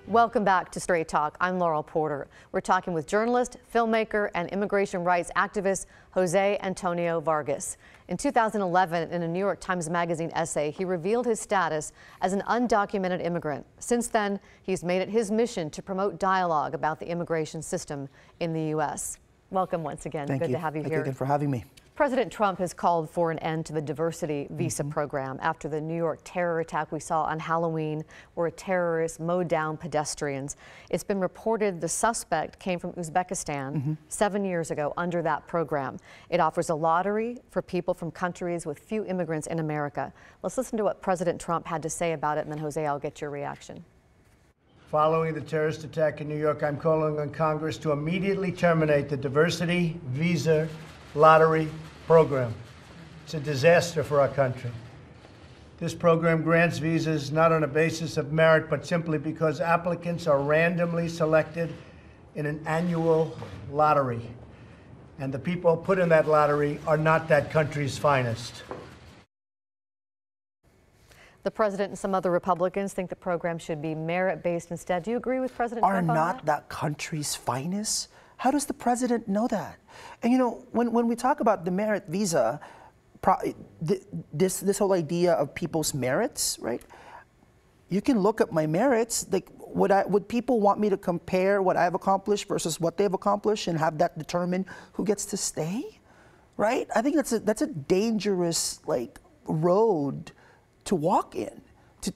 Welcome back to Straight Talk. I'm Laurel Porter. We're talking with journalist, filmmaker, and immigration rights activist Jose Antonio Vargas. In 2011, in a New York Times Magazine essay, he revealed his status as an undocumented immigrant. Since then, he's made it his mission to promote dialogue about the immigration system in the U.S. Welcome once again. Thank Good you. to have you Thank here. you again for having me. President Trump has called for an end to the diversity visa program after the New York terror attack we saw on Halloween, where a terrorist mowed down pedestrians. It's been reported the suspect came from Uzbekistan 7 years ago under that program. It offers a lottery for people from countries with few immigrants in America. Let's listen to what President Trump had to say about it, and then Jose, I'll get your reaction. Following the terrorist attack in New York, I'm calling on Congress to immediately terminate the diversity visa lottery program. It's a disaster for our country. This program grants visas not on a basis of merit, but simply because applicants are randomly selected in an annual lottery. And the people put in that lottery are not that country's finest. The president and some other Republicans think the program should be merit-based instead. Do you agree with President Trump on that? Are not that country's finest? How does the president know that? And you know, when we talk about the merit visa, this whole idea of people's merits, right? You can look at my merits. Like, would people want me to compare what I've accomplished versus what they've accomplished and have that determine who gets to stay, right? I think that's a dangerous road to walk in.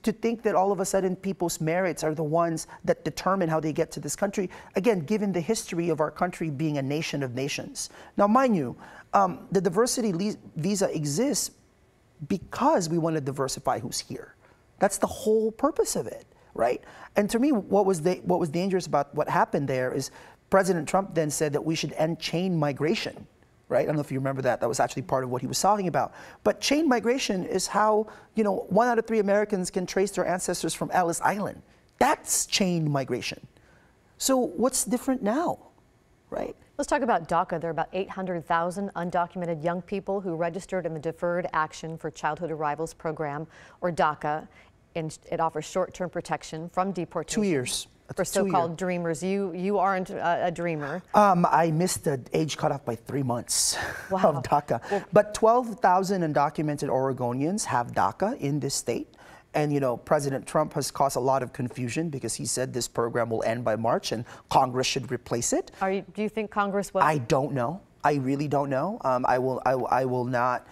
To think that all of a sudden people's merits are the ones that determine how they get to this country. Again, given the history of our country being a nation of nations. Now, mind you, the diversity visa exists because we want to diversify who's here. That's the whole purpose of it, right? And to me, what was dangerous about what happened there is President Trump then said that we should end chain migration. Right? I don't know if you remember that. That was actually part of what he was talking about. But chain migration is how, 1 out of 3 Americans can trace their ancestors from Ellis Island. That's chain migration. So what's different now, right? Let's talk about DACA. There are about 800,000 undocumented young people who registered in the Deferred Action for Childhood Arrivals program, or DACA. And it offers short-term protection from deportation. 2 years. For so-called dreamers. You aren't a dreamer. I missed the age cutoff by 3 months of DACA. Well, but 12,000 undocumented Oregonians have DACA in this state. And, President Trump has caused a lot of confusion because he said this program will end by March and Congress should replace it. Do you think Congress will? I don't know. I really don't know. I will not.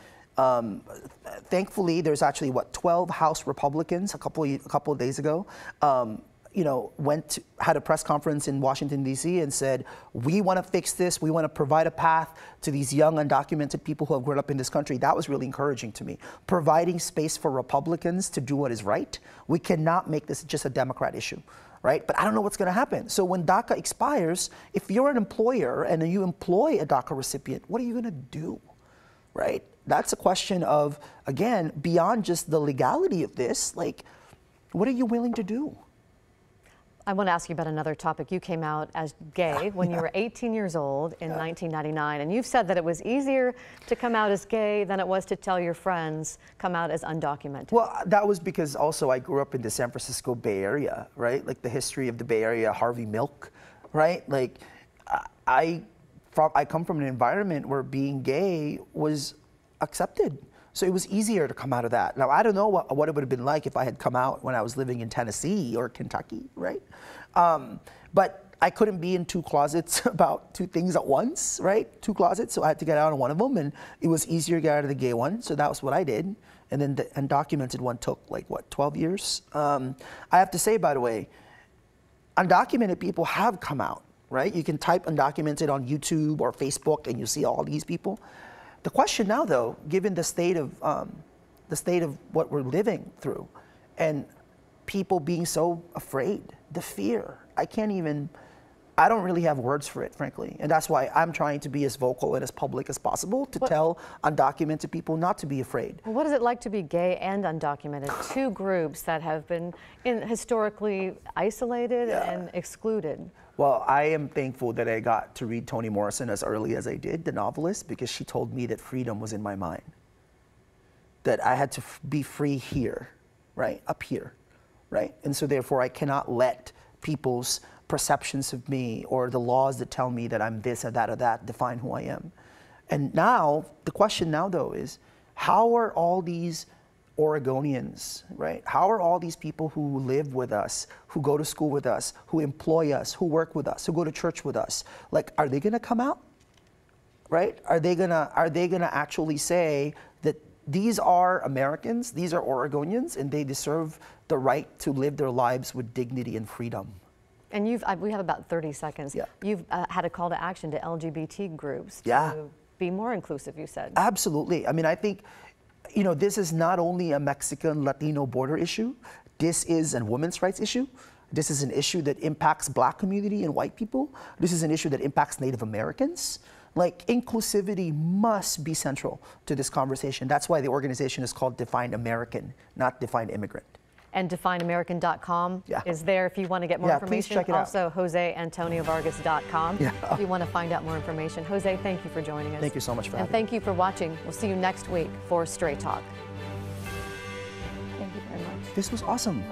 Thankfully, there's actually, 12 House Republicans a couple of days ago had a press conference in Washington, D.C. and said, we want to fix this. We want to provide a path to these young undocumented people who have grown up in this country. That was really encouraging to me. Providing space for Republicans to do what is right. We cannot make this just a Democrat issue, right? But I don't know what's going to happen. So when DACA expires, if you're an employer and you employ a DACA recipient, what are you going to do, right? That's a question of, again, beyond just the legality of this, what are you willing to do? I want to ask you about another topic. You came out as gay when you were 18 years old in 1999, and you've said that it was easier to come out as gay than it was to tell your friends come out as undocumented. Well, that was because also I grew up in the San Francisco Bay Area, right? Like the history of the Bay Area, Harvey Milk, right? I come from an environment where being gay was accepted. So it was easier to come out of that. Now, I don't know what it would have been like if I had come out when I was living in Tennessee or Kentucky, right? But I couldn't be in 2 closets about 2 things at once, right? 2 closets, so I had to get out of one of them, and it was easier to get out of the gay one, so that was what I did. And then the undocumented one took 12 years? I have to say, by the way, undocumented people have come out, right? You can type undocumented on YouTube or Facebook and you see all these people. The question now, though, given the state of what we're living through, and people being so afraid, the fear, I don't really have words for it, frankly, and that's why I'm trying to be as vocal and as public as possible to tell undocumented people not to be afraid. Well, what is it like to be gay and undocumented? 2 groups that have been historically isolated and excluded. Well, I am thankful that I got to read Toni Morrison as early as I did, the novelist, because she told me that freedom was in my mind. That I had to be free here, right? Up here, right? And so therefore I cannot let people's perceptions of me or the laws that tell me that I'm this or that define who I am. And now, the question now though is, how are all these Oregonians, right? How are all these people who live with us, who go to school with us, who employ us, who work with us, who go to church with us, like, are they gonna come out? Right? Are they gonna actually say that these are Americans, these are Oregonians, and they deserve the right to live their lives with dignity and freedom? And we have about 30 seconds. Yeah. You've had a call to action to LGBT groups Yeah. to be more inclusive, you said. Absolutely. I mean, I think, you know, this is not only a Mexican-Latino border issue, this is a women's rights issue. This is an issue that impacts Black community and white people. This is an issue that impacts Native Americans. Like, inclusivity must be central to this conversation. That's why the organization is called Define American, not Define Immigrant. And defineamerican.com is there if you want to get more information. Please check it out. Also, JoseAntonioVargas.com if you want to find out more information. Jose, thank you for joining us. Thank you so much for having me. And thank you for watching. We'll see you next week for Straight Talk. Thank you very much. This was awesome.